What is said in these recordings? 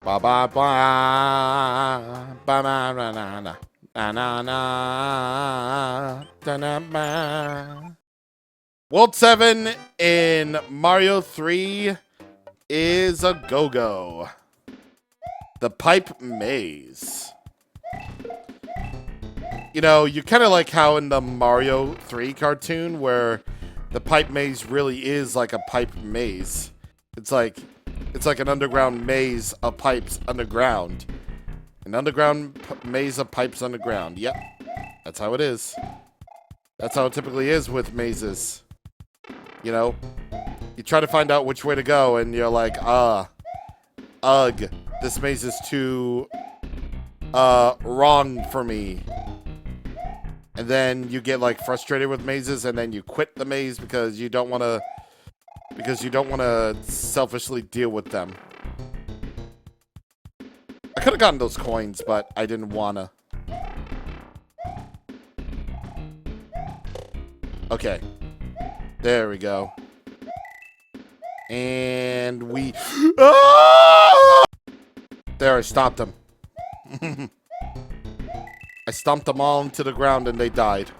Ba ba ba ba na na na na na na na na na. World 7 in Mario 3 is a go-go. The pipe maze. You know, you kind of like how in the Mario 3 cartoon where the pipe maze really is like a pipe maze. It's like an underground maze of pipes underground. An underground maze of pipes underground. Yep. That's how it is. That's how it typically is with mazes. You know? You try to find out which way to go and you're like, ugh, this maze is too wrong for me. And then you get like frustrated with mazes and then you quit the maze because you don't want to selfishly deal with them. I could have gotten those coins, but I didn't wanna. Okay. There we go. And we... Ah! There, I stopped them. I stomped them all into the ground and they died.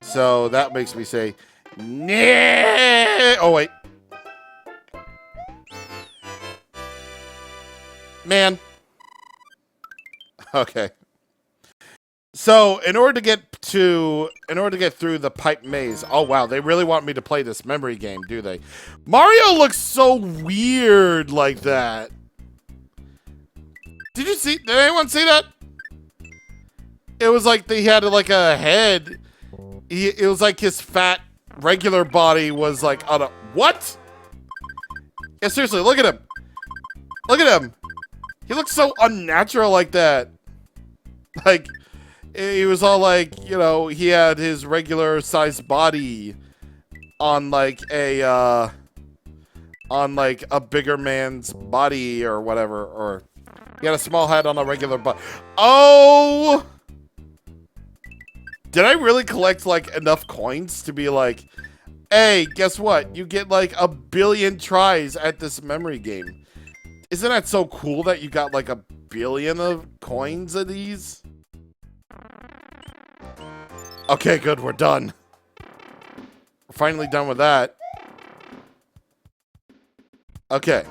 So that makes me say, nah! Oh, wait. Man. Okay. So, in order to get through the pipe maze, oh wow, they really want me to play this memory game, do they? Mario looks so weird like that. Did anyone see that? It was like they had like a head. It was like his fat regular body was like on a, what? Yeah, seriously, look at him. Look at him. He looks so unnatural like that. Like, he was all like, you know, he had his regular sized body on like a bigger man's body or whatever, or he had a small head on a regular body. Oh! Did I really collect like enough coins to be like, hey, guess what? You get like 1 billion tries at this memory game. Isn't that so cool that you got like 1 billion of coins of these? Okay, good, we're done. We're finally done with that. Okay.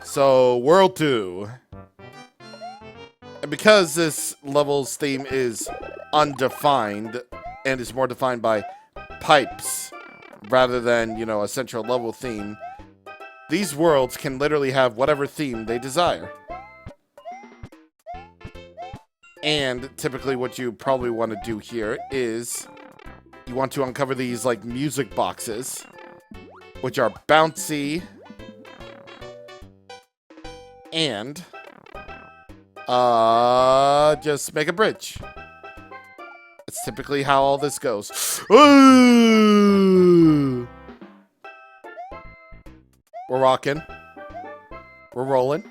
So, World 2. And because this level's theme is undefined and is more defined by pipes rather than, you know, a central level theme, these worlds can literally have whatever theme they desire. And typically what you probably want to do here is you want to uncover these like music boxes, which are bouncy and just make a bridge. That's typically how all this goes. Ooh! We're rocking. We're rolling.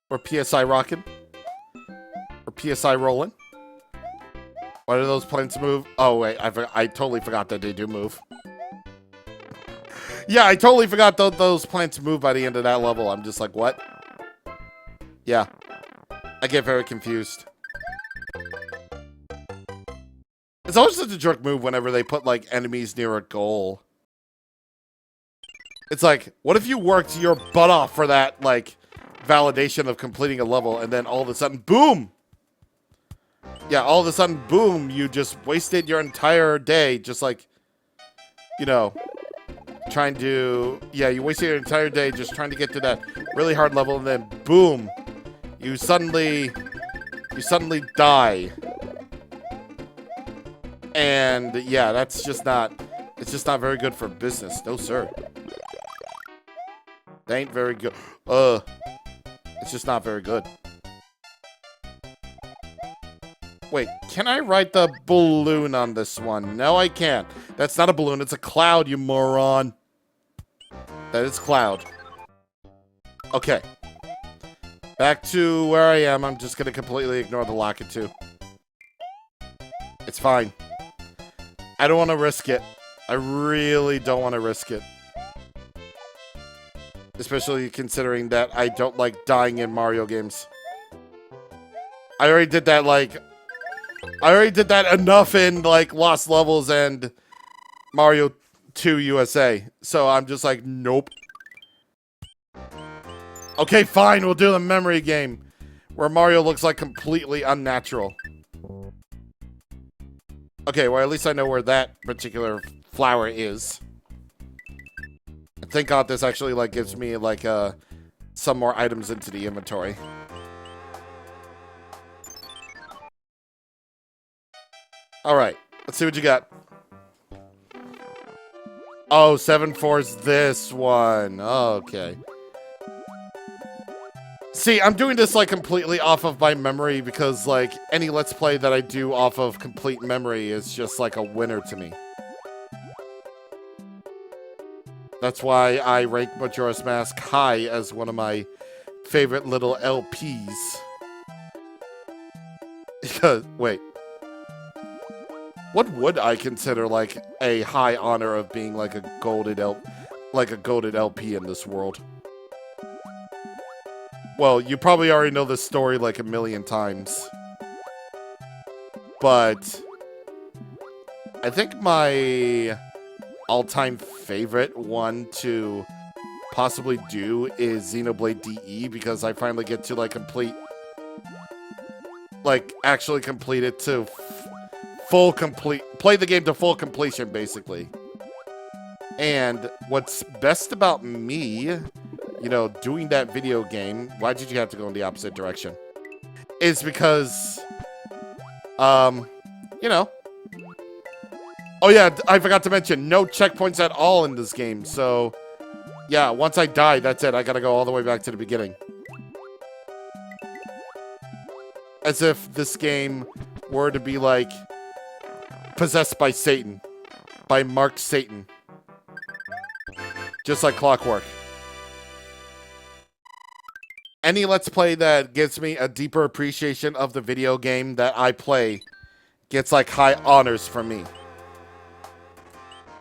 We're PSI rocking. We're PSI rolling. Why do those planes move? Oh, wait. I totally forgot that they do move. Yeah, I totally forgot those plants move by the end of that level. I'm just like, what? Yeah. I get very confused. It's always such a jerk move whenever they put, like, enemies near a goal. It's like, what if you worked your butt off for that, like, validation of completing a level, and then all of a sudden, boom! Yeah, all of a sudden, boom, you just wasted your entire day just, like, you know, trying to... Yeah, you wasted your entire day just trying to get to that really hard level, and then, boom, you suddenly die. And, yeah, that's just not... It's just not very good for business. No, sir. They ain't very good. It's just not very good. Wait, can I write the balloon on this one? No, I can't. That's not a balloon. It's a cloud, you moron. That is cloud. Okay. Back to where I am. I'm just going to completely ignore the locket, too. It's fine. I don't want to risk it. I really don't want to risk it. Especially considering that I don't like dying in Mario games. I already did that, like... I already did that enough in, like, Lost Levels and Mario 2 USA. So I'm just like, nope. Okay, fine, we'll do the memory game. Where Mario looks like completely unnatural. Okay, well, at least I know where that particular flower is. And thank God this actually, like, gives me, like, some more items into the inventory. Alright, let's see what you got. Oh, 7-4's this one. Okay. See, I'm doing this, like, completely off of my memory because, like, any Let's Play that I do off of complete memory is just, like, a winner to me. That's why I rank Majora's Mask high as one of my favorite little LPs. Because, wait. What would I consider, like, a high honor of being, like, a golded LP in this world? Well, you probably already know this story, like, a million times. But I think my all-time favorite one to possibly do is Xenoblade DE, because I finally get to, like, actually complete it to play the game to full completion, basically. And what's best about me, you know, doing that video game, why did you have to go in the opposite direction? Is because, you know. Oh yeah, I forgot to mention, no checkpoints at all in this game, so, yeah, once I die, that's it, I gotta go all the way back to the beginning. As if this game were to be, like, possessed by Satan. By Mark Satan. Just like clockwork. Any Let's Play that gives me a deeper appreciation of the video game that I play gets, like, high honors from me.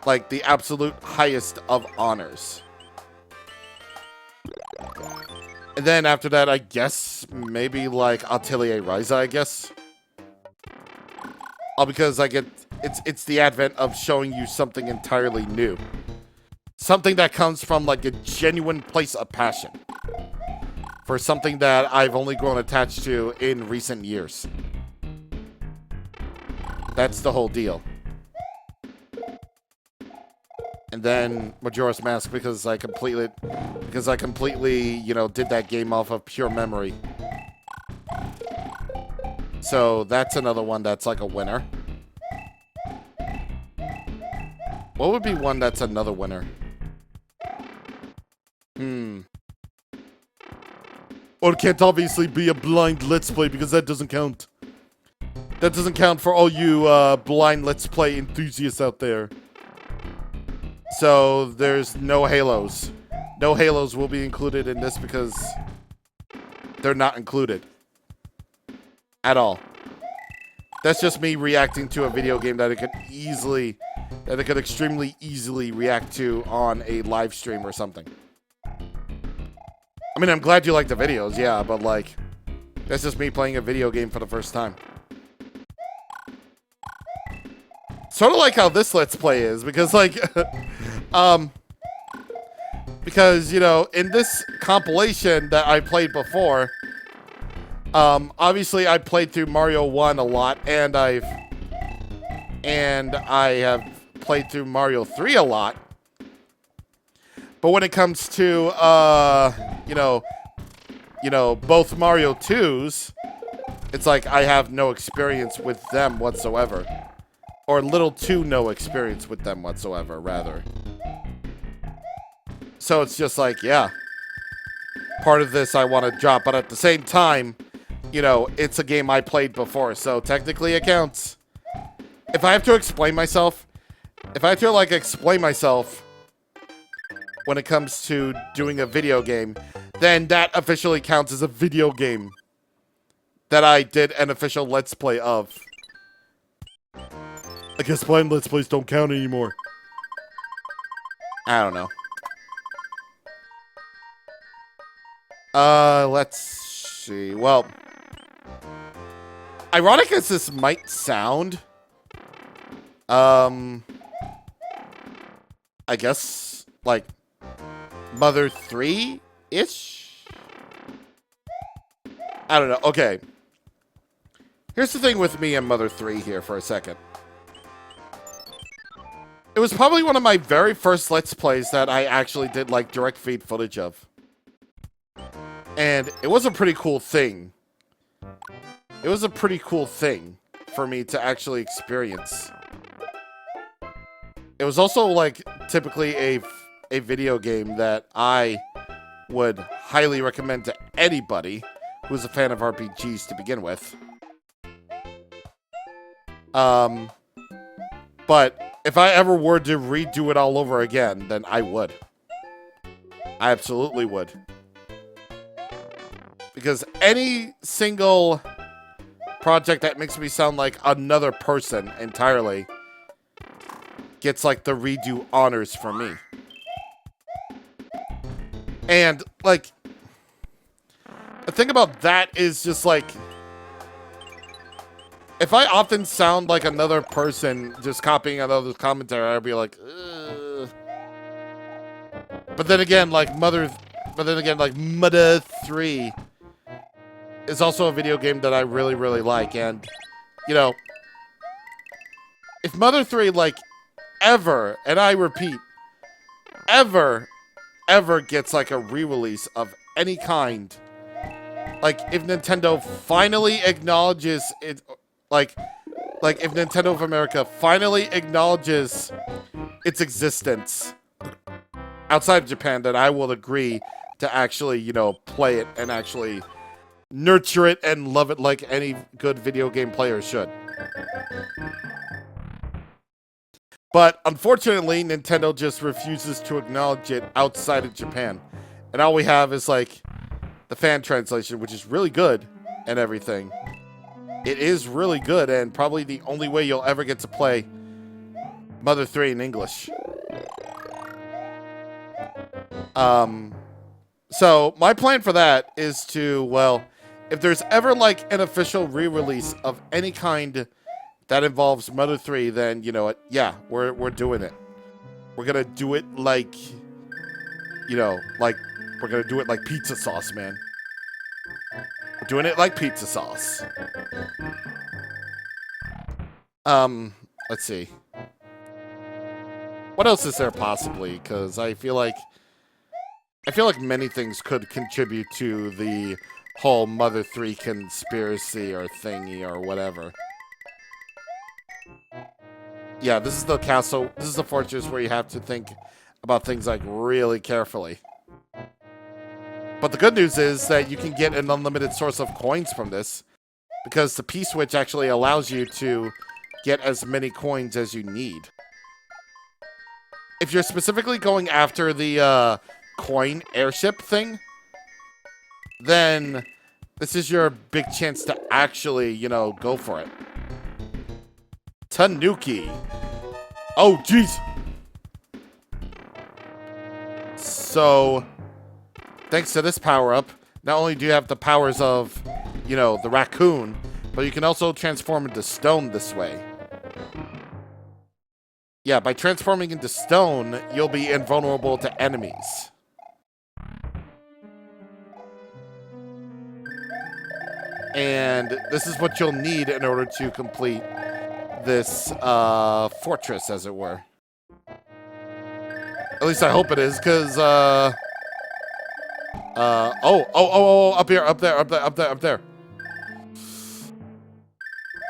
Like, the absolute highest of honors. And then after that, I guess, maybe, like, Atelier Ryza, I guess. All because I get... It's the advent of showing you something entirely new. Something that comes from, like, a genuine place of passion. For something that I've only grown attached to in recent years. That's the whole deal. And then Majora's Mask because I completely, you know, did that game off of pure memory. So that's another one that's like a winner. What would be one that's another winner? Or it can't obviously be a blind Let's Play because that doesn't count. That doesn't count for all you blind Let's Play enthusiasts out there. So there's no Halos. No Halos will be included in this because they're not included. At all. That's just me reacting to a video game that it could extremely easily react to on a live stream or something. I mean, I'm glad you like the videos, yeah, but, like, that's just me playing a video game for the first time. Sort of like how this Let's Play is, because, like, because, you know, in this compilation that I played before, obviously I played through Mario 1 a lot, and I have played through Mario 3 a lot. But when it comes to, you know, both Mario 2s, it's like I have no experience with them whatsoever. Or little to no experience with them whatsoever, rather. So it's just like, yeah. Part of this I want to drop, but at the same time, you know, it's a game I played before, so technically it counts. If I have to explain myself, when it comes to doing a video game, then that officially counts as a video game that I did an official Let's Play of. I guess blind Let's Plays don't count anymore. I don't know. Let's see. Well, ironic as this might sound, I guess, like, Mother 3-ish? I don't know. Okay. Here's the thing with me and Mother 3 here for a second. It was probably one of my very first Let's Plays that I actually did, like, direct feed footage of. And it was a pretty cool thing. It was a pretty cool thing for me to actually experience. It was also, like, typically a video game that I would highly recommend to anybody who's a fan of RPGs to begin with. But if I ever were to redo it all over again, then I would. I absolutely would. Because any single project that makes me sound like another person entirely gets, like, the redo honors for me. And, like, the thing about that is just, like, if I often sound like another person just copying another commentary, I'd be like, ugh. But then again, like, Mother 3 is also a video game that I really, really like. And, you know, if Mother 3, like, ever, and I repeat, ever gets, like, a re-release of any kind, like, if Nintendo finally acknowledges it, like if Nintendo of America finally acknowledges its existence outside of Japan, then I will agree to actually, you know, play it and actually nurture it and love it like any good video game player should. But unfortunately, Nintendo just refuses to acknowledge it outside of Japan. And all we have is, like, the fan translation, which is really good and everything. It is really good, and probably the only way you'll ever get to play Mother 3 in English. So my plan for that is to, well, if there's ever, like, an official re-release of any kind that involves Mother 3, then, you know what, yeah, we're doing it. We're gonna do it like, you know, like, we're gonna do it like pizza sauce, man. We're doing it like pizza sauce. Let's see. What else is there possibly? Because I feel like many things could contribute to the whole Mother 3 conspiracy or thingy or whatever. Yeah, this is the castle. This is the fortress where you have to think about things, like, really carefully. But the good news is that you can get an unlimited source of coins from this, because the P-switch actually allows you to get as many coins as you need. If you're specifically going after the coin airship thing, then this is your big chance to actually, you know, go for it. Tanuki. Oh, jeez. So, thanks to this power-up, not only do you have the powers of, you know, the raccoon, but you can also transform into stone this way. Yeah, by transforming into stone, you'll be invulnerable to enemies. And this is what you'll need in order to complete this fortress, as it were. At least I hope it is, because, oh, up here, up there.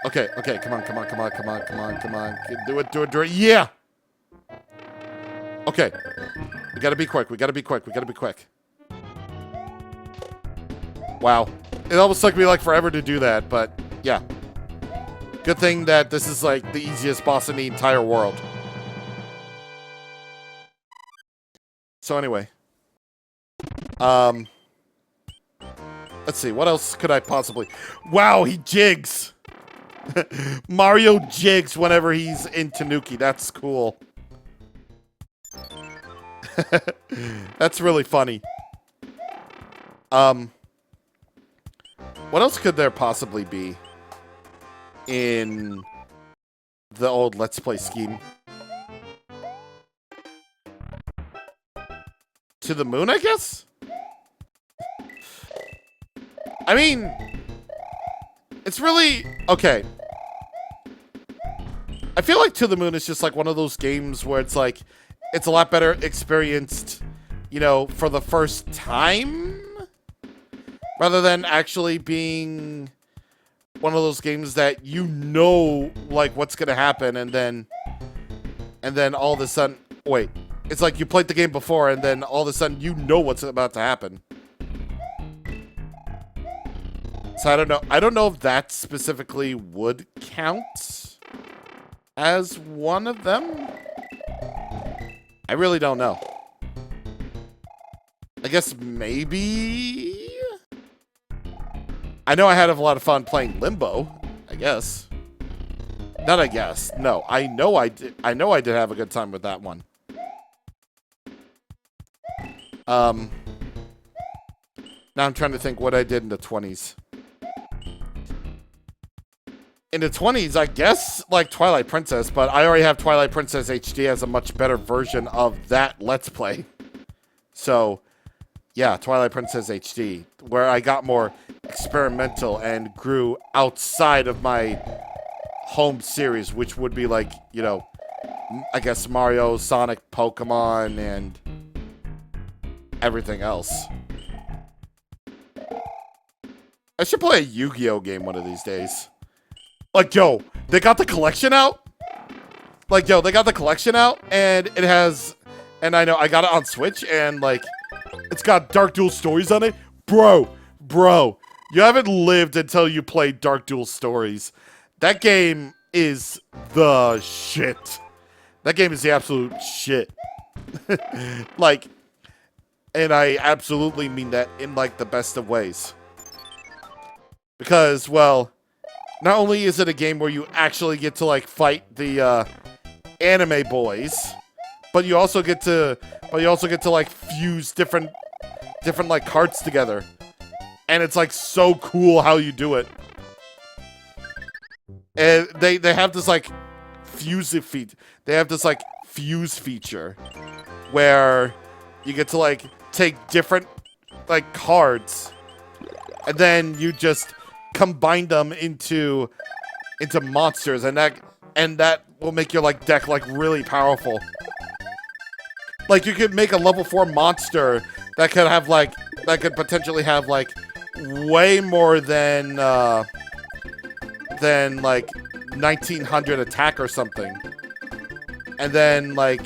Okay, come on. Do it, yeah! Okay. We gotta be quick. Wow. It almost took me, like, forever to do that, but, yeah. Good thing that this is, like, the easiest boss in the entire world. So, anyway. Let's see, what else could I possibly... Wow, he jigs! Mario jigs whenever he's in Tanuki. That's cool. That's really funny. What else could there possibly be in the old Let's Play scheme? To the moon, I guess? I mean, it's really... Okay. I feel like To the Moon is just like one of those games where it's like, it's a lot better experienced, you know, for the first time? Rather than actually being one of those games that you know, like, what's gonna happen, and then all of a sudden... Wait. It's like you played the game before, and then all of a sudden you know what's about to happen. So I don't know. I don't know if that specifically would count as one of them. I really don't know. I guess maybe... I know I had a lot of fun playing Limbo, I guess. Not I guess. No, I know I did. I know I did have a good time with that one. Now I'm trying to think what I did in the 20s. In the 20s, I guess, like Twilight Princess, but I already have Twilight Princess HD as a much better version of that Let's Play. So, yeah, Twilight Princess HD, where I got more experimental and grew outside of my home series, which would be like, you know, I guess Mario, Sonic, Pokemon, and everything else. I should play a Yu-Gi-Oh game one of these days. Like, yo, they got the collection out? Like, yo, they got the collection out, and it has... And I know, I got it on Switch, and, like, it's got Dark Duel Stories on it. Bro, you haven't lived until you play Dark Duel Stories. That game is the shit. That game is the absolute shit. Like... And I absolutely mean that in, like, the best of ways. Because, well, not only is it a game where you actually get to, like, fight the, anime boys, but you also get to, like, fuse different, like, cards together. And it's, like, so cool how you do it. And they have this, like, fuse feature where you get to, like, take different, like, cards, and then you just combine them into monsters, and that will make your, like, deck, like, really powerful. Like, you could make a level 4 monster that could have, like, that could potentially have, like, way more than like, 1900 attack or something. And then, like...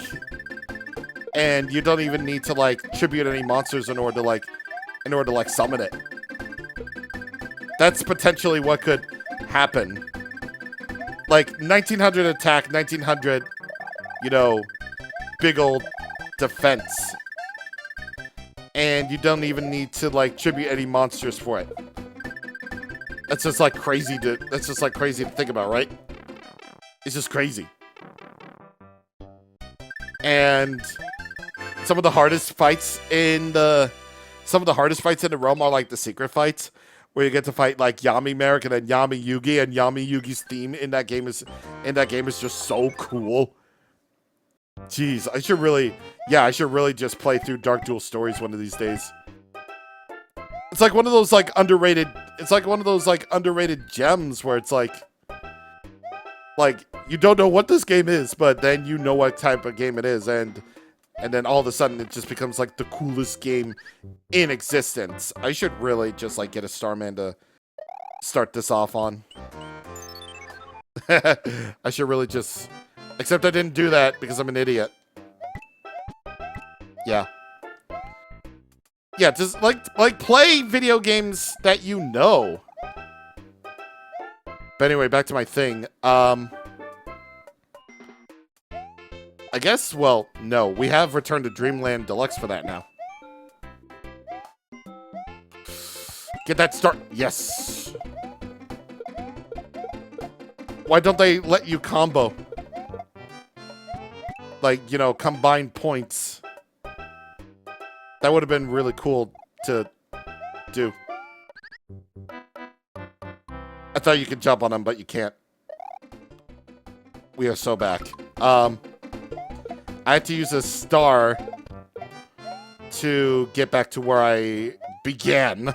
And you don't even need to, like, tribute any monsters in order to, like, summon it. That's potentially what could happen. Like, 1900 attack, 1900, you know, big old defense. And you don't even need to, like, tribute any monsters for it. That's just, like, crazy to think about, right? It's just crazy. And... Some of the hardest fights in the realm are like the secret fights, where you get to fight like Yami Merrick and then Yami Yugi, and Yami Yugi's theme in that game is just so cool. Jeez, I should really just play through Dark Duel Stories one of these days. It's like one of those like underrated gems where it's like you don't know what this game is, but then you know what type of game it is, and then all of a sudden it just becomes like the coolest game in existence. I should really just like get a Starman to start this off on. I should really just... Except I didn't do that because I'm an idiot. Yeah. Yeah, just like play video games that you know. But anyway, back to my thing. I guess, well, no. We have Return to Dreamland Deluxe for that now. Get that start. Yes. Why don't they let you combo? Like, you know, combine points. That would have been really cool to do. I thought you could jump on them, but you can't. We are so back. I had to use a star to get back to where I began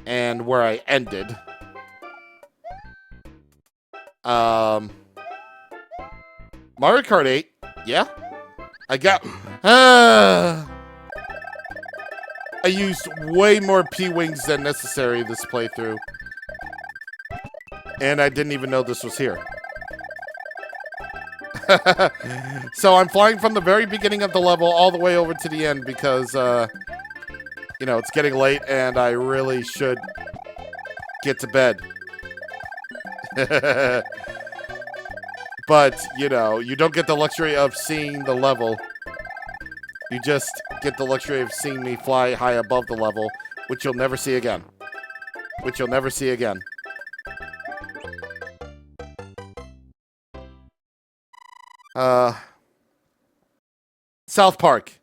and where I ended. Mario Kart 8, yeah. I got... I used way more P-Wings than necessary this playthrough. And I didn't even know this was here. So I'm flying from the very beginning of the level all the way over to the end because, you know, it's getting late and I really should get to bed. But, you know, you don't get the luxury of seeing the level. You just get the luxury of seeing me fly high above the level, which you'll never see again. Which you'll never see again. South Park.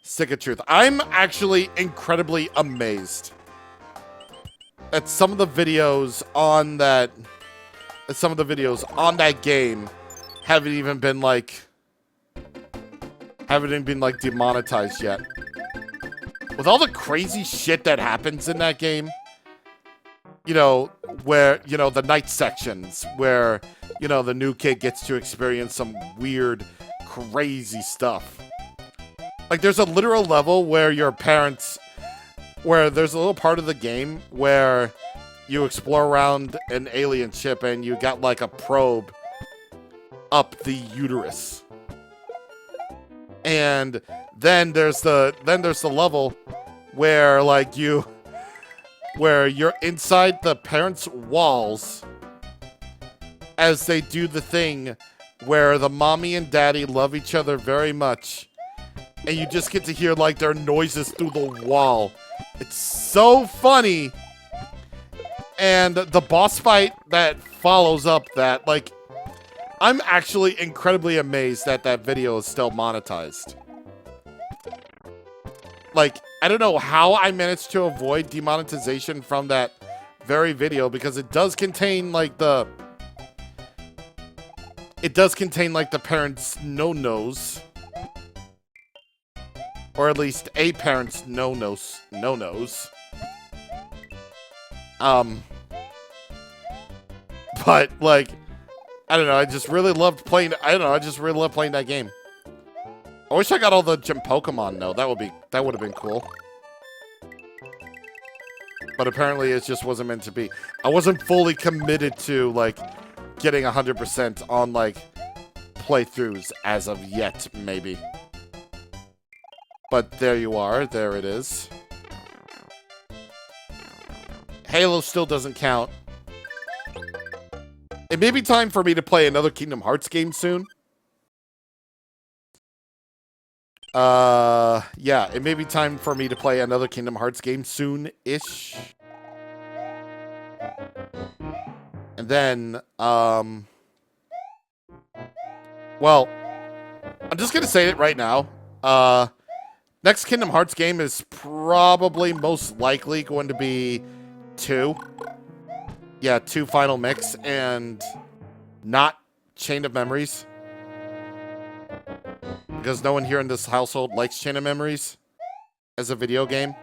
Stick of Truth. I'm actually incredibly amazed at some of the videos on that... Some of the videos on that game haven't even been demonetized yet. With all the crazy shit that happens in that game, you know, where, you know, the night sections where, you know, the new kid gets to experience some weird, crazy stuff. Like, there's a literal level where your parents, where there's a little part of the game where you explore around an alien ship and you got like a probe up the uterus. And then there's the level where like where you're inside the parents' walls as they do the thing where the mommy and daddy love each other very much. And you just get to hear like their noises through the wall. It's so funny. And the boss fight that follows up that, like, I'm actually incredibly amazed that that video is still monetized. Like, I don't know how I managed to avoid demonetization from that very video because it does contain, like, the parents' no-nos. Or at least a parent's no-nos. But, like, I don't know, I just really loved playing that game. I wish I got all the gym Pokemon, though. That would have been cool. But apparently it just wasn't meant to be. I wasn't fully committed to, like, getting 100% on, like, playthroughs as of yet, maybe. But there you are. There it is. Halo still doesn't count. It may be time for me to play another Kingdom Hearts game soon. Yeah, it may be time for me to play another Kingdom Hearts game soon-ish. And then, well, I'm just gonna say it right now. Next Kingdom Hearts game is probably most likely going to be 2. Yeah, 2 Final Mix and not Chain of Memories. Because no one here in this household likes Chain of Memories as a video game.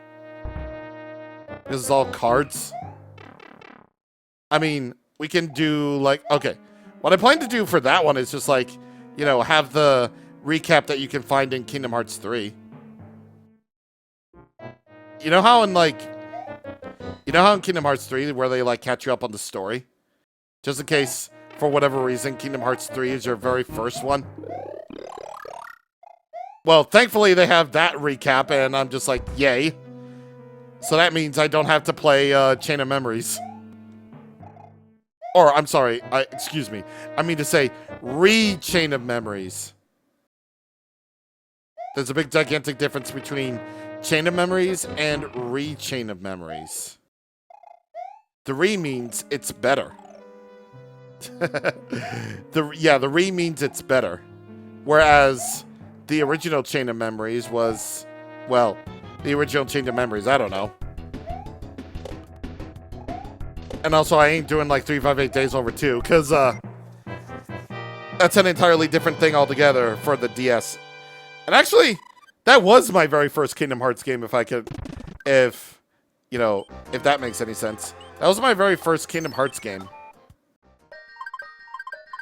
This is all cards. I mean, we can do like, okay. What I plan to do for that one is just like, you know, have the recap that you can find in Kingdom Hearts 3. You know how in Kingdom Hearts 3 where they like catch you up on the story? Just in case, for whatever reason, Kingdom Hearts 3 is your very first one. Well, thankfully they have that recap and I'm just like, yay. So that means I don't have to play Chain of Memories. Or, I'm sorry, excuse me. I mean to say, Chain of Memories. There's a big gigantic difference between Chain of Memories and Chain of Memories. The means it's better. the means it's better. Whereas the original Chain of Memories was, well, The original Chain of Memories, I don't know. And also, I ain't doing like 358 Days Over 2, because that's an entirely different thing altogether for the DS. And actually, that was my very first Kingdom Hearts game, if you know, if that makes any sense. That was my very first Kingdom Hearts game.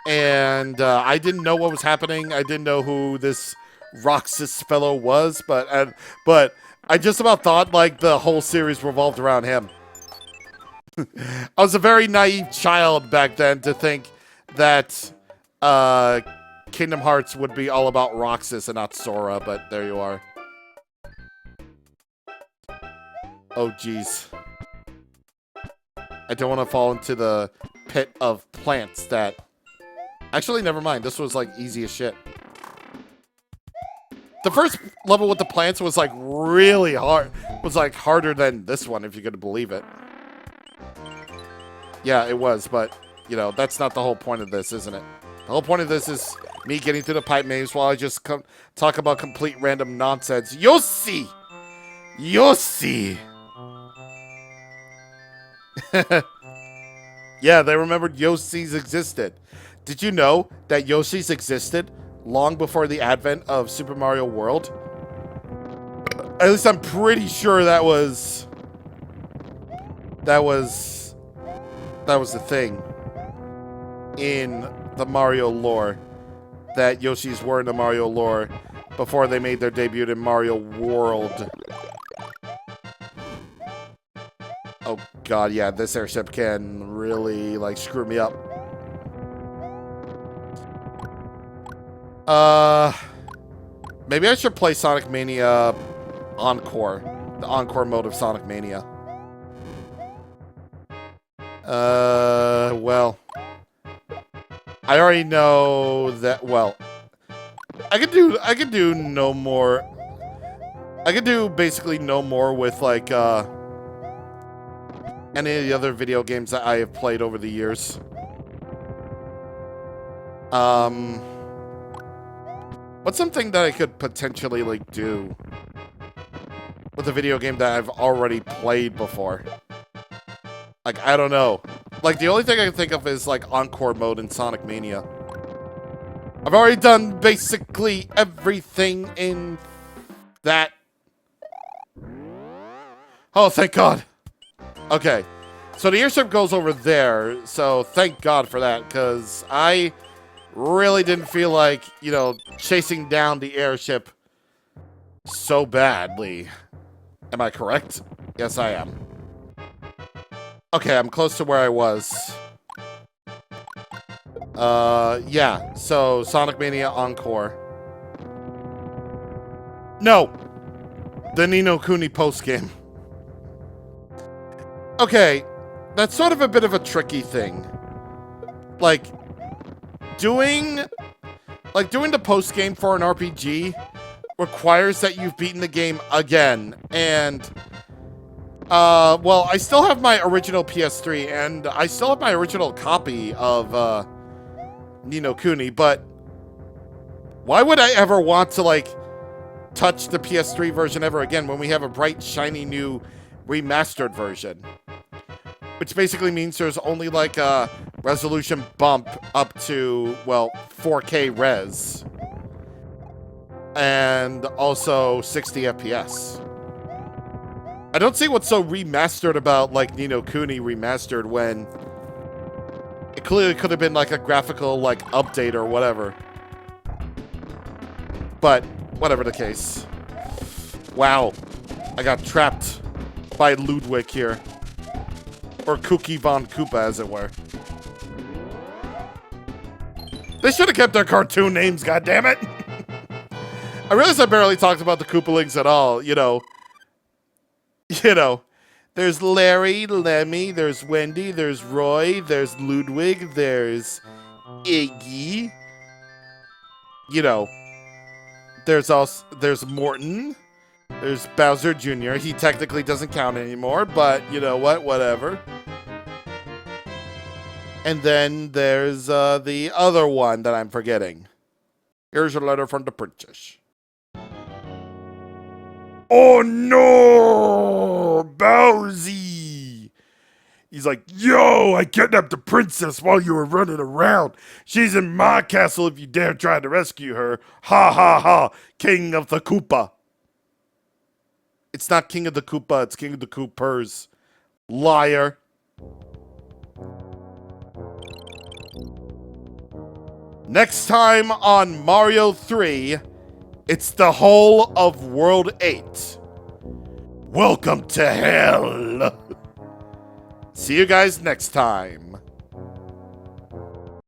And I didn't know what was happening. I didn't know who this Roxas fellow was, but I just about thought like the whole series revolved around him. I was a very naive child back then to think that Kingdom Hearts would be all about Roxas and not Sora, but there you are. Oh, jeez. I don't want to fall into the pit of plants that... Actually, never mind. This was, like, easy as shit. The first level with the plants was, like, really hard. Was, like, harder than this one, if you could believe it. Yeah, it was, but, you know, that's not the whole point of this, isn't it? The whole point of this is me getting through the pipe maze while I just talk about complete random nonsense. You'll see! You'll see! Yeah, they remembered Yoshi's existed. Did you know that Yoshi's existed long before the advent of Super Mario World? At least I'm pretty sure that was the thing in the Mario lore, that Yoshis were in the Mario lore before they made their debut in Mario World. Oh god, yeah, this airship can really, like, screw me up. Maybe I should play Sonic Mania Encore. The Encore mode of Sonic Mania. Well, I already know that, well, I could do no more. I could do basically no more with, like, any of the other video games that I have played over the years. What's something that I could potentially, like, do with a video game that I've already played before? Like, I don't know. Like, the only thing I can think of is, like, Encore mode in Sonic Mania. I've already done basically everything in that. Oh, thank God. Okay. So the airship goes over there, so thank God for that, because I really didn't feel like, you know, chasing down the airship so badly. Am I correct? Yes, I am. Okay, I'm close to where I was. Yeah, so Sonic Mania Encore. No! The Ni no Kuni post-game. Okay, that's sort of a bit of a tricky thing. Like, doing the post-game for an RPG requires that you've beaten the game again, and well, I still have my original PS3, and I still have my original copy of Ni no Kuni, but why would I ever want to, like, touch the PS3 version ever again when we have a bright, shiny new remastered version? Which basically means there's only, like, a resolution bump up to, well, 4K res. And also 60 FPS. I don't see what's so remastered about, like, Ni no Kuni remastered when it clearly could have been, like, a graphical, like, update or whatever. But, whatever the case. Wow. I got trapped by Ludwig here. Or Cookie Von Koopa, as it were. They should have kept their cartoon names, goddammit! I realize I barely talked about the Koopalings at all, you know. You know, there's Larry, Lemmy, there's Wendy, there's Roy, there's Ludwig, there's Iggy. You know, there's Morton, there's Bowser Jr. He technically doesn't count anymore, but you know what, whatever. And then there's the other one that I'm forgetting. Here's a letter from the princess. Oh no, Bowsy! He's like, yo, I kidnapped the princess while you were running around. She's in my castle if you dare try to rescue her. Ha ha ha, King of the Koopa. It's not King of the Koopa, it's King of the Koopers. Liar. Next time on Mario 3, it's the whole of World 8. Welcome to hell. See you guys next time.